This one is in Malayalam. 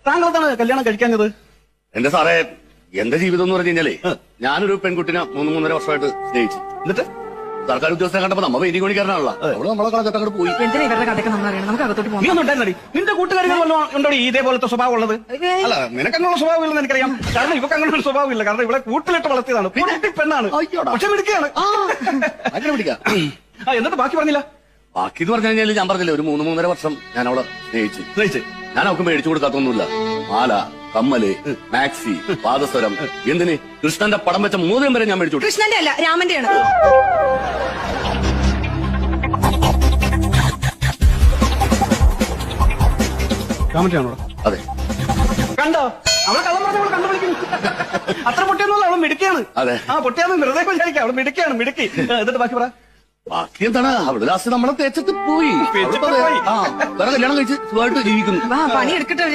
താങ്കളെന്താണ് കല്യാണം കഴിക്കാഞ്ഞത്? എന്റെ സാറേ, എന്റെ ജീവിതം എന്ന് പറഞ്ഞു കഴിഞ്ഞാലേ, ഞാനൊരു പെൺകുട്ടിനെ 3-3.5 വർഷമായിട്ട് സ്നേഹിച്ചു. എന്നിട്ട് സർക്കാർ ഉദ്യോഗസ്ഥനെ കണ്ടപ്പോ നമ്മ പെയിന്റിങ് അവള് നമ്മളെ കളഞ്ഞിട്ട് അങ്ങോട്ട് പോയി. എന്തിനാ ഇവരുടെ കഥയൊക്കെ നമ്മൾ അറിയണം? നമുക്ക് അകത്തോട്ട് നീ പോകാം. ഒന്നും ഉണ്ടായിരുന്നടി? നിന്റെ കൂട്ടുകാരികൾ വല്ലതും ഉണ്ടോ ഇതേപോലത്തെ സ്വഭാവം ഉള്ളത്? അല്ല, നിനക്കങ്ങനെയുള്ള സ്വഭാവം ഇല്ലെന്ന് എനിക്കറിയാം. കാരണം ഇവക്ക് അങ്ങനെ ഒരു സ്വഭാവം ഇല്ല. കാരണം ഇവിടെ കൂട്ടിലിട്ട് വളർത്തിയതാണ്. കുട്ടി പെണ്ണാണ്, പക്ഷെ മിടുക്കിയാണ്. അങ്ങനെ പിടിക്കാം. എന്നിട്ട് ബാക്കി പറഞ്ഞില്ല? ബാക്കി എന്ന് പറഞ്ഞു കഴിഞ്ഞാൽ ഞാൻ പറഞ്ഞില്ലേ, ഒരു 3-3.5 വർഷം ഞാൻ അവളെ സ്നേഹിച്ചു. ഞാൻ അവൾക്ക് മേടിച്ചു കൊടുക്കാത്തൊന്നുമില്ല. മാല, കമ്മല്, മാക്സി, പാദസ്വരം, എന്തിന് കൃഷ്ണന്റെ പടം വെച്ച മോതിരം വരെ ഞാൻ മേടിച്ചു കൊടുത്തു. കൃഷ്ണന്റെ അല്ല, രാമന്റെ ആണ്. രാമന്റെയാണോ? അതെ. കണ്ടോ, അവളെ കള്ളം പറഞ്ഞ അവളെ കണ്ടുപിടിക്കുന്നു. അത്ര പൊട്ടിയൊന്നുമല്ല, അവള് മിടുക്കിയാണ്. അതെ. പൊട്ടിയാന്ന് വെറുതെ വിചാരിക്കാം, അവള് മിടുക്കിയാണ്, മിടുക്കി. എന്നിട്ട് ബാക്കി പറ. ബാക്കി എന്താണ്, അവള് ലാസ്റ്റ് നമ്മളെ തേച്ചിട്ട് പോയി. വേറെ കല്യാണം കഴിച്ച് സുഖമായിട്ട് ജീവിക്കുന്നു. വാ, പണി എടുക്കട്ടെ.